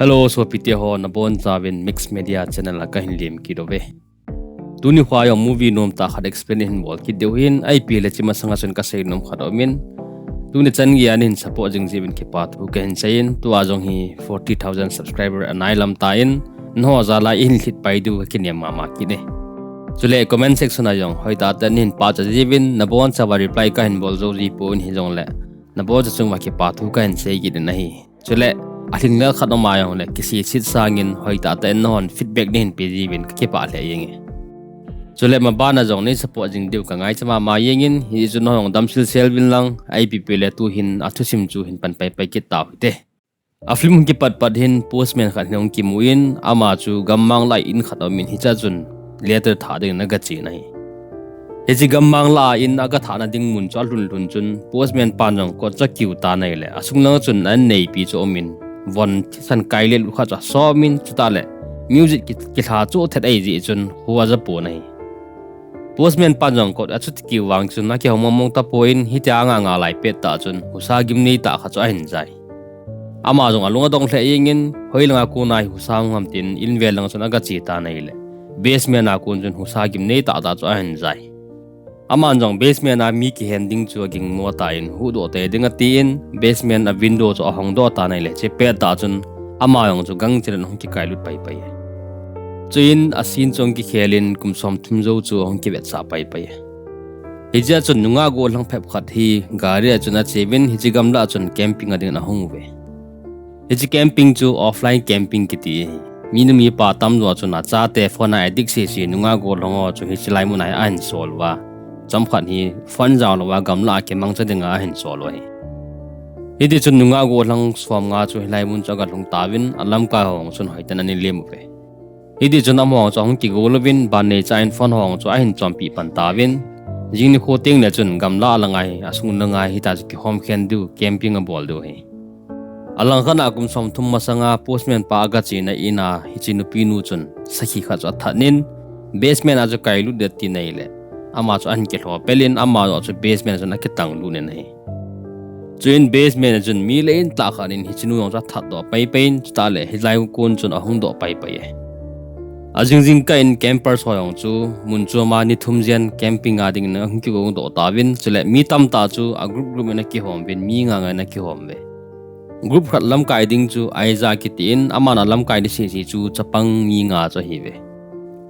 Hello, so piti ho na bon zawin mix media channel la kahin lim ki do ve. Tuni khwa yung movie nom ta khat explain hin bol ki deuhin IPL chima sanga sun ka sei nom khadomin. Tuni chan gi anin support jing jibin ki pat hu ken chain tu ajong hi 40,000 subscriber anailam ta in no zala in hit pai du ki ne mama ki ne. Chule comment section ajong hoita tanin pa cha jibin na bon cha reply ka hin bol zo ji po in hi jong le. Na bo cha chung wa ki pat hu ka hin sei gi na hi. Chule aling la khat ma yang le kisi sit sangin hoita ta non feedback din pg bin ke pa le yeng chule ma bana jong nei support jing deu ka ngai chama ma yengin hi ju no dam sil sel bin lang ipp le tu hin athusim chu hin pan pai pai ki ta te aflim ki pat hin postman khat nong ki muin ama chu gammang lai in khat min hi cha chun letter tha de na ga chi nai he ji gammang la in aga thana ding mun chal lun chun postman panjong ko cha kiu ta nai le asung na chun an nei pi cho min von san kaile lu kha cha so min chuta le music ki tha chu thet ai ji chun huwa za po nai postman panjong ko achut ki wang chun na ki homong ta point hi ta nga lai pe ta chun husa gim nei ta kha cha hin jai ama jong alunga dong hle yengin hoilanga ku nai husa ngam tin in vel lang chun aga chi ta nai le basement a kun chun husa gim nei ta ta cha hin jai aman jong basement a mi ki handing chu ging mo ta in hu do te ding a ti in basement a window chu hong do ta nai le che pe ta chun ama yong chu gang chiran hong ki kai lut pai pai chuin a sin chong ki khelin kum som thum zo chu hong ki bet sa pai pai hija chun nunga go lang phep khat hi gari a chuna chevin hiji gamla chun camping adin a hong ve hiji camping chu offline camping ki ti minu mi pa tam lo chuna cha te phone addict si nunga go longo chu hi chilai mu nai an solwa cham khan hi fun jaw lo wa gamla ke mang cha dinga hin solo hi hidi chun nunga go lang swam nga chu hilai mun chaga long tawin alam ka hong chun hoitan ani lemu ve hidi chun am hong chong ki go lovin ban nei cha in fun hong chu a hin chompi pan tawin jing ni kho teng le chun gamla langai asung na ngai hi ta ki home khen du camping a bol du hi alang khana kum som thum masanga postman pa ga chi na ina hi chi nu pi nu chun sakhi kha cha thanin basement a chu kai lu de ti nei le ama chu an ke hlo pelin ama chu basement chu na ke tang lu ne nei chuin basement chun mi le in ta khanin hi chinu yong cha that do pai pain ta le hi lai kun chun ahung do pai pai ajing ka in camper soyong chu mun chu ma ni thumjian camping a ding na hung ki go do ta win chule mi tam ta chu a group na ki hom bin mi nga na ki hom ve group khat lam kai ding chu aiza ki tin ama na lam kai di si chu chapang mi nga cha hi ve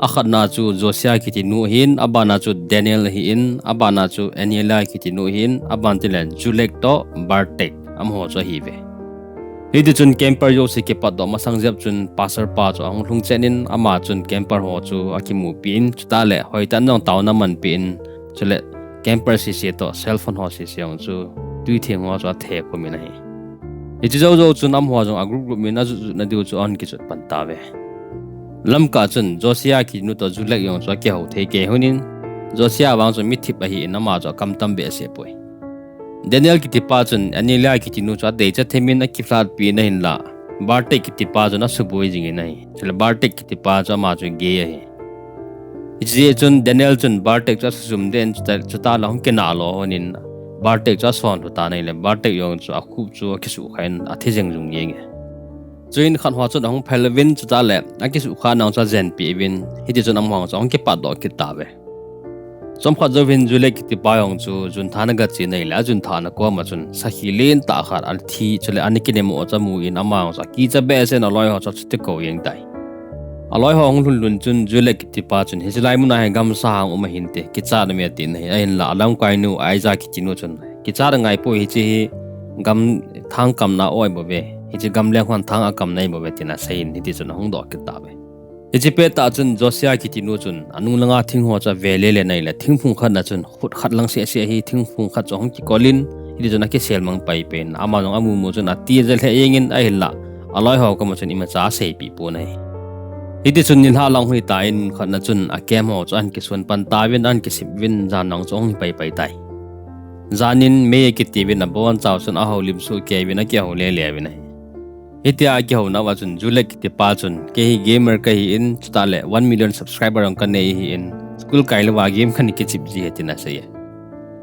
akhat na chu Josia ki ti nu hin abana chu Daniel hi in abana chu Aniela ki ti nu hin abantilen Julek to Bartek am ho cho hi ve hidi chun camper yo se ke pat do masang jap chun passer pa chu ang hlung chenin ama chun camper ho chu akimu pin chuta le hoitan nong taw na man pin chule camper si to cell phone ho si siang chu tui theng ho cha the ko mi nai hidi zo chun am ho jong a group mi na chu na diu chu on ki chu pan ta ve lam ka chun Josia ki nu to Julek yong cho ke ho the ke hunin Josia wang chu mi thip a hi na ma cho kam tam be se poi Daniel ki tipa chun Aniela ki tinu cha de cha themin a ki flat pi na hin la Bartek ki tipa chun a suboi jing nai chele Bartek ki tipa cha ma chu ge hi ichi chun Daniel chun Bartek cha sum den cha la hong ke na lo honin Bartek cha son lu ta nai le Bartek yong chu a khup chu ki su khain a the jeng jung yeng chuin khan hwa chun hong phelvin chu ta le a ki su kha nang cha zen pi win hidi chun am hong cha hong ke pa do ki ta ve som kha jovin Julek ki pa yong chu jun thana ga chi nei la jun thana ko ma chun sahi len ta khar al thi chule aniki ne mo cha mu in ama cha ki cha be se na loi ho cha chute ko yeng dai aloi hong lun chun Julek ki pa chun hislai mu na he gam sa hang uma hin te ki cha na me tin he ain la alam kai nu ai za ki chinu chun ki cha da ngai po hi chi gam thang kam na oi bo ve hi chi gam le khwan thang a kam nei bo ve tina sein hi ti chun hong do ki ta ve Ijipe ta chun Josia ki tinu chun anung langa thing ho cha vele le nei la thing phung khat na chun khut khat lang se hi thing phung khat chong ki kolin hi jona ke sel mang pai pen ama jong amu mu chun ati jel he yengin a hilla aloi ho ka ma chun ima cha sei pi po nei hi ti chun nin ha lang hui ta in khat na chun a kem ho chan ki sun pan ta win an ki sip win jan nang chong pai pai tai zanin me ki ti win na bon chaw chun a ho lim su ke win a ke ho le le win Itia ki ho na wa chun Julek ti pa chun ke hi gamer ka hi in chuta le 1 million subscriber ang kan nei hi in school kai le wa game khan ki chip ji hetina se ye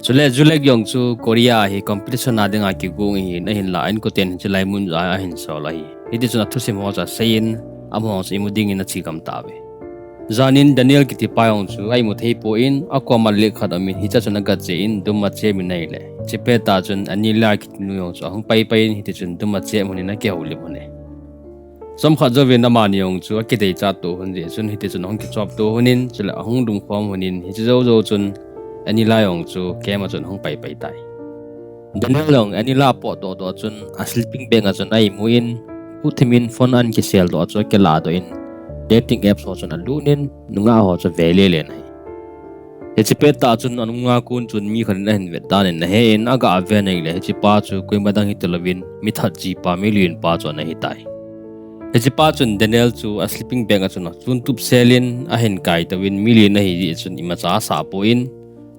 chule Julek yong chu Korea hi competition na denga ki gung hi na hin la in ko ten chilai mun ja hin so la hi hiti chuna thusim ho cha sein amho chu imuding in achi kam tawe zanin Daniel kiti payong chu ai mu thei po in akwa mal le khat amin hi cha chuna ga che in dumma che mi nei le chipe ta chun anila kit nu yong chu hong pai pai hiti chun dumma che muni na ke huli mone som kha jo ve na ma ni yong chu ki dei cha to hun je chun hiti chun hong ki chop to hunin chula hong dum khom hunin hi jo jo chun anila yong chu ke ma chun hong pai pai tai Daniel long anila po to chun a sleeping bag a chun ai muin uthimin phone an ki sel do chu ke la do in dating apps ho chun alunin nunga ho chu vele le nai hechipe ta chun anunga kun chun mi khan na hin ve dan na he in aga ave nei le hechi pa chu koi madang hi telovin mi tha ji pa million pa chu na hi tai hechi pa chun Daniel chu a sleeping bag a chun chun tup selin a hen kai tawin million na hi chun ima cha sa po in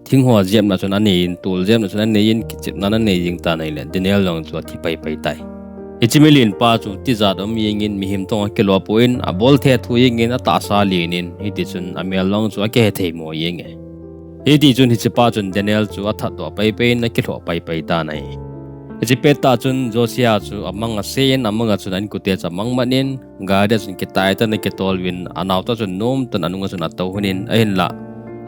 thing ho jem na chun ani in tul jem na chun ani in kichip na nei jing ta nei le Daniel long chu thi pai pai tai Ichimilin pa chu ti za dom yingin mihim tong kelo poin a bol the thu yingin a ta sa linin hiti chun amel long chu a ke thei mo yinge hiti chun hi pa chun Daniel chu a tha to pai pai na ki tho pai pai ta nai hi pe ta chun Josia chu amanga sein amanga chun an kute cha mangmanin ga de chun ki tai ta na ke tolwin anaw ta chun nom tan anunga chun ataw hunin ahin la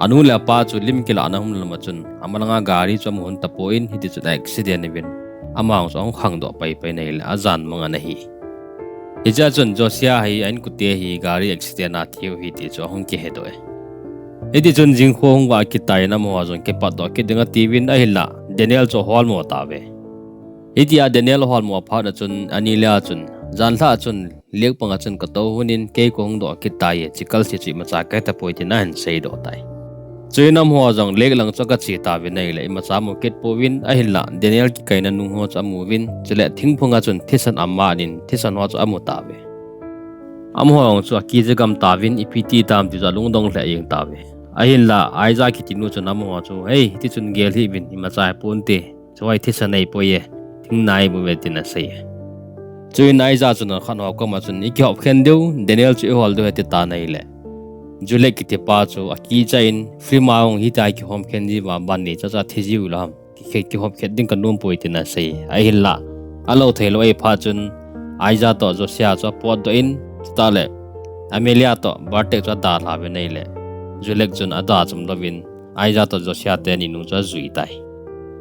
anu la pa chu lim ki la anahum lama chun amalanga gari chu mohon ta poin hiti chu accident evin amang song khang do pai pai nei la azan manga nahi ija chun Josia hi an kute hi gari accident a thiu hi ti cho hong ki he do edi chun jing khong wa ki tai na mo jon ke pa do ki dinga tivin a hilla Daniel cho hol mo ta ve edi a Daniel hol mo pha da chun anila chun jan tha chun lek panga chun ka to hunin ke kong do ki tai chikal chi chi ma cha ka ta poi ti na han sei do tai Chuinam ho jong leg lang choka chi ta vi nei le ma cha mo ket powin a hilla Daniel ki kaina nu ho cha mu win chele thing phunga chun thisan amma nin thisan ho cha amu ta ve am ho ong chu ki je gam ta win ipt tam ti za lung dong le yeng ta ve a hilla ai za ki ti nu chun am ho chu hey ti chun gel hi win ma cha pon te choi thisan nei po ye thing nai bu ve tin a sei chui nai za chun khan ho ko ma chun i ki hop khen deu Daniel chu hol do he ta nei le Julek ki te pa chu a ki chain free maung hi tai ki hom khen ji wa ban ni cha cha thiji ulam ki hom khet ding kan nom poi tina sei a hilla alo thelo e pha chun ai za to Josia cho pot do in ta le Amelia to birthday cha da la be nei le Julek chun ada chum lovin ai za to Josia te ni nu cha zui tai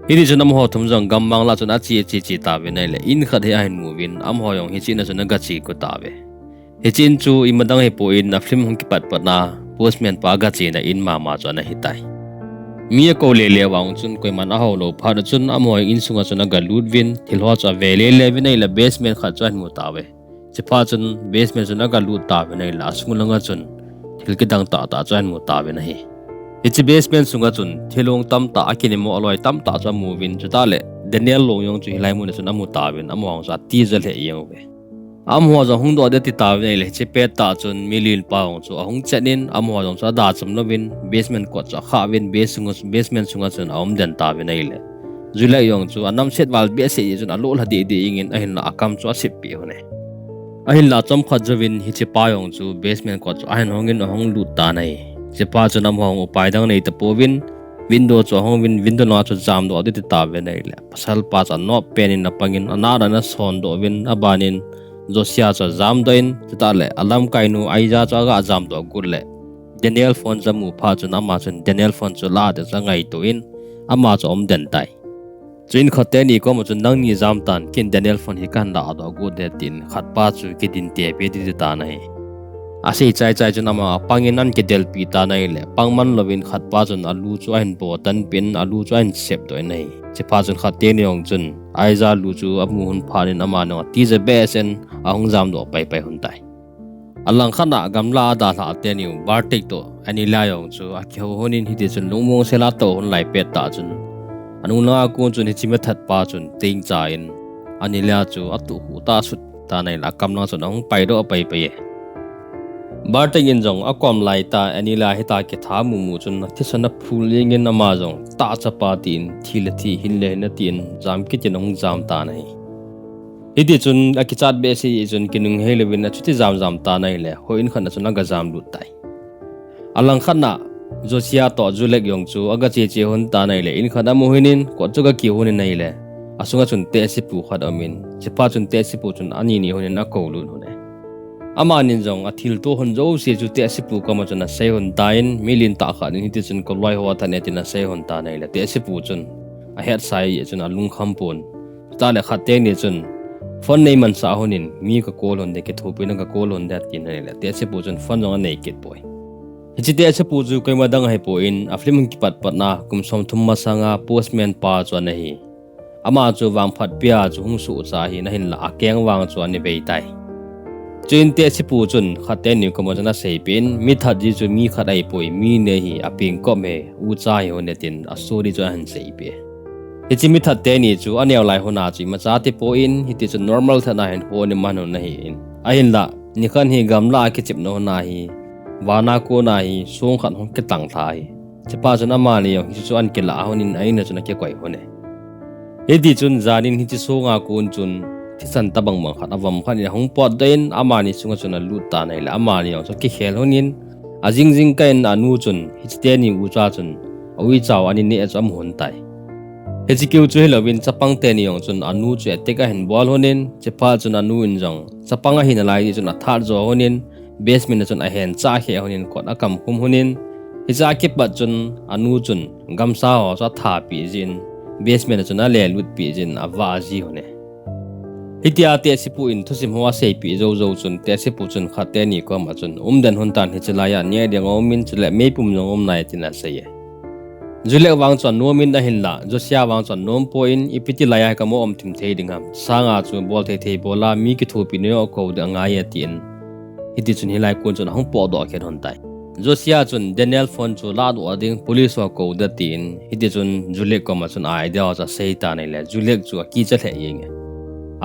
hidi chun am ho thum jong gam mang la chun a chi ta be nei le in khat he a hin movin am ho yong hi chi na chun ga chi ko ta be Hechin chu imadang he po in na film hong ki pat na postman pa ga chi na in ma cho na hitai mi ko le wang chun koi man a ho lo pha da chun amoy in sunga chuna ga ludwin thilho cha vele le vinai la basement kha chan mu tawe chipa chun basement chuna ga lut ta vinai la smulanga chun thil ki dang ta chan mu tawe na hi ichi basement sunga chun thilong tam ta akini mo aloi tam ta cha mu win chu ta le Daniel lo yong chu hilai mu na chun amu tawin among sa ti jal he yeng we am ho jong hung do de ti taw nei le che pe ta chun milil pa ong chu ahung chenin am ho jong cha da chum lovin basement ko cha kha win basement sunga chun om den ta we nei le julai yong chu anam set wal be se chun alol ha de ingin ahin la akam chu sip pi hone ahin la chom kha jawin hi che pa yong chu basement ko chu ahin hongin hong lu ta nei che pa chu nam hong upai dang nei ta powin window chu hong win window na chu jam do de ti ta we nei le pasal pa cha no pen in na pangin anara na son do win abanin Josia cha jam doin ta le alam kainu aiza cha ga jam do gurle Daniel phone jamu pha chu na ma chun Daniel phone chu la de changai to in ama chu om den tai chuin khote ni ko mo chun nang ni jam tan kin Daniel phone hi kan la do go de tin khat pa chu ki din te pe di ta nai ase chai chu na ma pangin an ke del pi ta nai le pangman lovin khat pa chun alu chu an bo tan pin alu chu an sep do nai che pha chun khat te ni ong chun aiza lu chu amu hun phanin ama no ti je besen ahung jam do pai hun tai alang khana gamla da la te ni bartik to ani la yong chu a kheu honin hi de chun lungmong sela to hon lai pet ta chun anu na ku chun hi chime that pa chun ting cha in ani la chu atu hu ta sut ta nai la kam na chun hong pai do pai bartik in jong akom lai ta ani la hi ta ke tha mu chun thi sana phul ling in ama jong ta cha pa tin thil thi hin le na tin jam ki chen hong jam ta nai Idi chun akichat be si chun kinung helewin achuti jam ta nai le hoin khana chun aga jam lut tai alang khana Josia to julek yong chu aga che hon ta nai le in khana mo hinin ko chu ga ki hon nai le asunga chun te sipu khat amin chipa chun te sipu chun ani ni honin a ko lu hone ama nin jong athil to hon jo se chu te sipu kama chun a sei hon dain milin ta kha ni ti chun ko loi ho ta ne tin a sei hon ta nei la te sipu chun a het sai chun a lung kham pon ta le khat te ni chun phone nei man sa honin mi ka call hon de ke thopi na ka call hon da tin nei la te sipu chun phone jong a nei ket boy hichi te sipu chu kai ma dang hai po in a film ki pat pat na kum som thum ma sanga postman pa chu na hi ama chu wang phat pia chu hung su cha hi na hin la akeng wang chu ani bei tai chin te sipu chun khate ni ko mo na sei pin mi that ji chu mi khat ai poi mi ne hi aping ko me u cha hi on tin a sori chu han sei pe hichi mi that te ni chu anel lai hona chi ma cha te po in hi ti chu normal thana hen ho ni man na hi in a hin la ni khan hi gamla ki chip no na hi wana ko na hi song khan hong ke tang thai chipa chun ama ni yo hi chu an ke la honin aina chun ke koi hone edi chun zanin hi chi songa kun chun thisan tabang mang khat avam khan ni hong pot den ama ni sunga chun lu ta nei la ama ni so ki khel honin ajing jing kain anu chun hi te ni u cha chun awi chaw ani ne cham hon tai he chi keu chu helowin chapang te ni yong chun anu chu te ka hen bol honin chipa chun anu in jong chapanga hin lai chun a thar jo honin basement chun a hen cha khe honin kot akam kum honin hi cha ki pat chun anu chun gamsa ho cha tha pi jin basement chun a le lut pi jin awa ji hone hitia te sipu in thusim hoa sei pi zo zo chun te sipu chun khate ni ko ma chun umdan hon tan hi chalaya nia de ngomin chule me pum ngom nai tina sei jule wang chon nomin da hin la josia wang chon nom point ipiti laya ka mo om thim thei dingam sanga chu bol thei thei bola mi ki thu pi ne ko da nga ya tin hiti chun hilai kun chun hong po do khen hon tai josia chun daniel phone chu la do ding police wa ko da tin hiti chun jule ko ma chun ai da cha sei ta nei le jule chu ki cha the yeng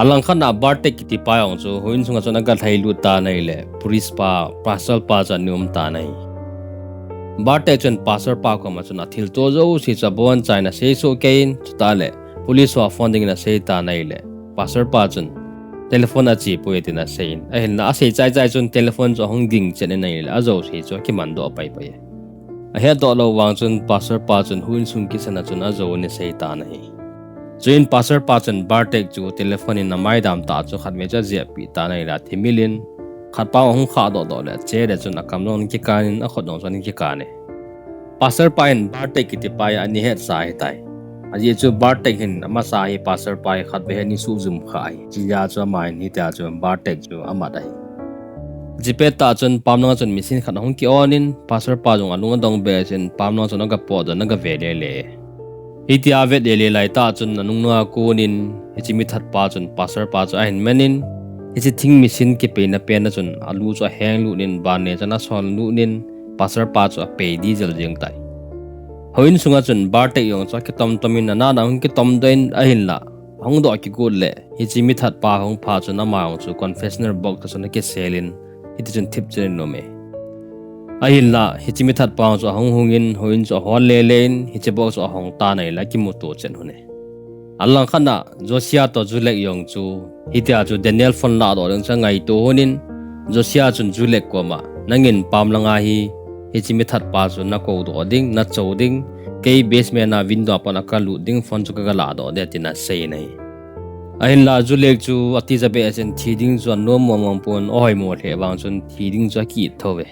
alang khan na barte ki ti pa yong chu hoin sunga chun ga thai lu ta nei le police pa pasal pa cha nium ta nei barte chun pasar pa ko ma chun athil to zo si cha bon china sei so kein ta le police wa funding na sei ta nei le pasar pa chun telephone achi poetina sein a hin na sei chai chai chun telephone cho hong ding chen nei la azo sei cho ki man do pai pai a he do lo wang chun pasar pa chun huin sung ki sana chun azo ne sei ta nei chuin pasar pa chun bartek chu telephone in na mai dam ta chu khat me cha je pi ta nei la thimilin khat pa hong kha do le che de chun akam non ki kan a khot non chon ki ka ne pasar pa in bartek ki ti pa ya ni het sai tai aji chu bartek hin ama sa hi pasar pai khat be ni su zum khai jiya chu mai ni ta chu bartek chu ama dai jipe ta chun pamna chun misin khat hong ki onin pasar pa jong alung dong be chen pamna chun ga po da na ga ve le iti ave de le lai ta chun anung na ko nin hichi mi that pa chun pasar pa chu hin menin hichi thing misin ki pe na chun alu chu heng lu nin ban ne chana sol lu nin pasar pa chu pe diesel jeng tai hoin sunga chun barte yong cha ki tom tomin na na hong ki tom den a hin la hong do ki gol le hi chi mi that pa hong pha chu na ma hong chu confessional box ta chun ki selin hi ti chun thip chen no me a hin la hi chi mi that pa chu hong hongin hoin chu hol le len hi chi box hong ta nei la ki mu to chen hone allang khana josia to julek yong chu hi tia chu daniel phone la do reng changai to honin josia chun julek ko ma nangin pam langa hi hichi mi that pa chu na ko do ding na chou ding ke basement na window pa na ka lu ding phone chu ka la do de tina sei nei a hin la julek chu ati jabe asen thiding chu no momom pon oi mo the wang chun thiding chu ki thowe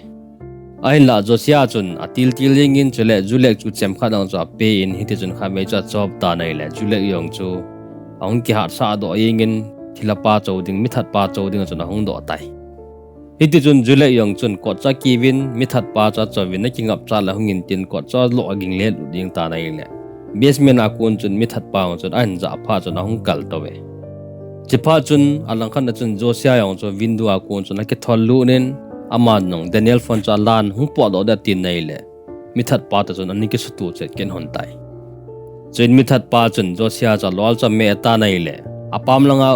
a hin la josia chun atil tiling in chule julek chu chem kha dang chu pe in hiti chun kha me cha job ta nei le julek yong chu ong ki hat sa do yingin thilapa chou ding mi that pa chou ding chu na hong do tai hiti chun jule yong chun ko cha kiwin mi that pa cha chawin na kingap cha la hungin tin ko cha lo aging le ding ta nai le basement a kun chun mi that pa chun an ja pha chun hong kal towe chipa chun alang khan chun josia yong chu window a kun chun ke thol lu nen ama nong daniel phone cha lan hung po do da tin nai le mi that pa ta chun ani ke su tu che ken hon tai chuin mi that pa chun josia cha lol cha me ta nai le apam langa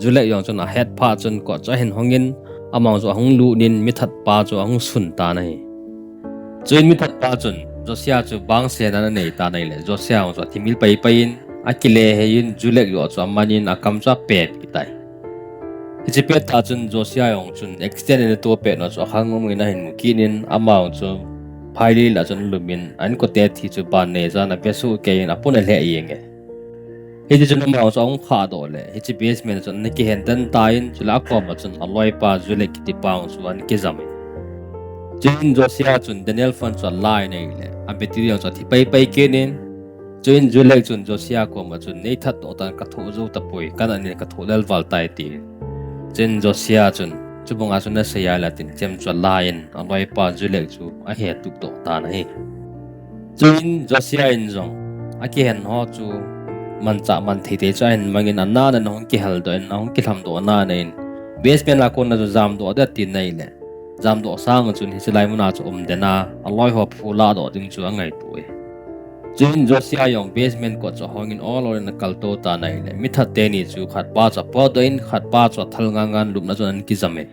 jule yong chun a head pha chun ko cha hen hongin amang chu hong lu nin mi that pa chu hong sun ta nai chuin mi that pa chun josia chu bang se na nei ta nai le josia chu thimil pai pai in akile hein julek yo chu manin akam cha pe pi tai hichi pe ta chun josia yong chun extend ne to pe no chu hangom ina hin mukinin amang chu phaili la chun lumin an ko te thi chu ban ne za na pesu ke in apun le yenge hi ti chun ma so ong kha do le hi chi basement chun ne ki hen tan ta in chula ko ma chun aloi pa zule ki ti paung chuan ki zame chin jo sia chun Daniel Fan chun lai nei le a beterial cha thi pai ke nin chin zule chun jo sia ko ma chun nei that to tan ka tho zo ta poi kan ani ka tho lel wal tai ti chin jo sia chun chubonga chun na sia la tin chem chun lain aloi pa zule chu a he tu to ta na hi chin jo sia in jong a ki hen ho chu man cha man thei te cha in mangin anna na nong ki hal do en nong ki tham do na nein basement la kon na jam do da tin nei le jam do sang chun hi silai muna chu dena aloi ho phula do ding chu angai tu e chin jo sia yong basement ko cho hongin all or na kal to ta nei le mi that te ni chu khat pa cha po do in khat pa cha thal nga ngan lup na chun ki jame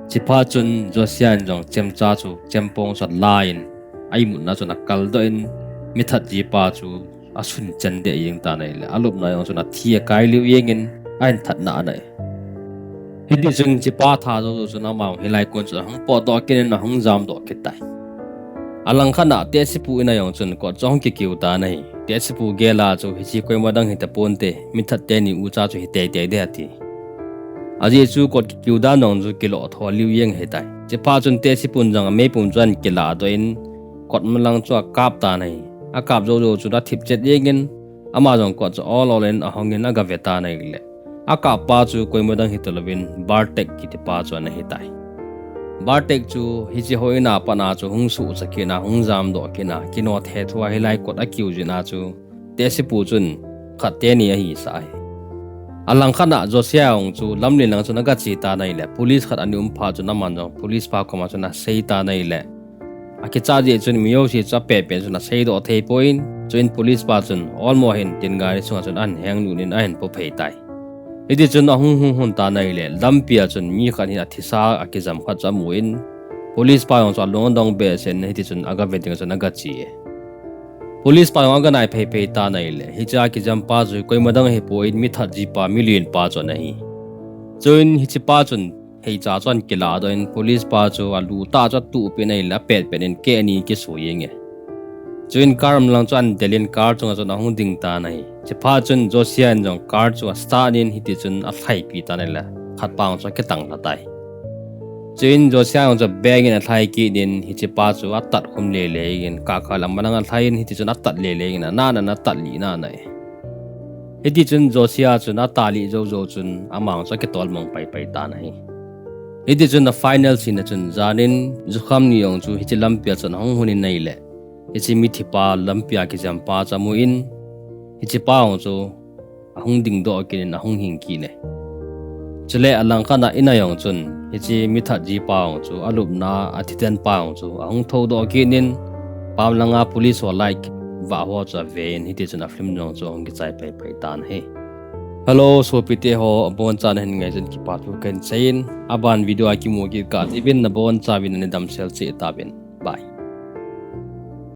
chi pa chun jo sia jong chem cha chu chem pong sat lain ai mun na chun kal do in mi that ji pa chu asun chan de yeng ta nei le alup na yong chuna thia kai liu yengin ain that na nei hidi chung chi pa tha zo chuna ma hilai kon chu hang po do kin na hang jam do kitai alang khana te sipu ina yong chun ko chong ki kiu ta nei te sipu gela chu hi chi koi modang hi ta pon te mi that te ni u cha chu hi te te de ati aji chu ko ki kiu da nong chu kilo tho liu yeng he tai chi pa chun te sipun jang me pum chuan kila do in kot malang chu kap ta nei akap zo zo chu da thip chet yengin ama jong ko cho all all in a hongin aga veta nei le akap pa chu koi modang hi tolovin bartek ki te pa chu na hi tai bartek chu hi chi hoina pana chu hung su chakina hung jam do kina kino the thua hilai kot akiu jina chu te sipu chun khate ni a hi sai alang khana josia ong chu lamli lang chu naga chi ta nei le police khat ani pha chu na man jong police pa ko ma chu na sei ta nei le aki cha je chun miyo si cha pe pe chun sei do thei point chuin police pa chun all mo hin tin gari chu chun an heng nu nin an po phei tai idi chun a hung hun ta nei le lampia chun mi khan hi athisa aki jam kha cha muin police pa ong cha long dong be sen hi ti chun aga wedding chun aga chi police pa ong aga nai phei ta nei le hi cha ki jam pa ju koi madang he point mi that ji pa million pa chu nei chuin hi chi pa chun hei cha chuan kila do in police pa chu alu ta cha tu pe nei la pet pen ke ani ki su yenge chuin karam lang chuan delin car chunga chun hung ding ta nai che pha chun josian jong car chu star in hiti chun a thai pi ta nei la khat paung cha ke tang la tai chuin josian cha bag in a thai ki din hi che pa chu a tat khum le le in ka kha lam manang a thai in hiti chun a tat le le in na na tat li na nai hiti chun josia chun a tali zo chun amang cha ke tol mong pai ta nai idi chun the final scene chun zanin zukham ni yong chu hi lampia chun hong hunin nei le hi mi thipa lampia ki jam pa chamu in hi pa ong chu ahung ding do kin ahung hing ki ne chule alang kana ina yong chun hi mi tha ji pa ong chu alup na athiten pa ong chu ahung tho do kinin pamlanga police wa like wa ho cha vein hi ti chun a film jong chu ong ki chai pai tan he hello so pite ho bon chan hen ngai jen ki pa tu ken chain aban video aki mo ki ka ibin na bon cha bin ne dam sel che ta bin bye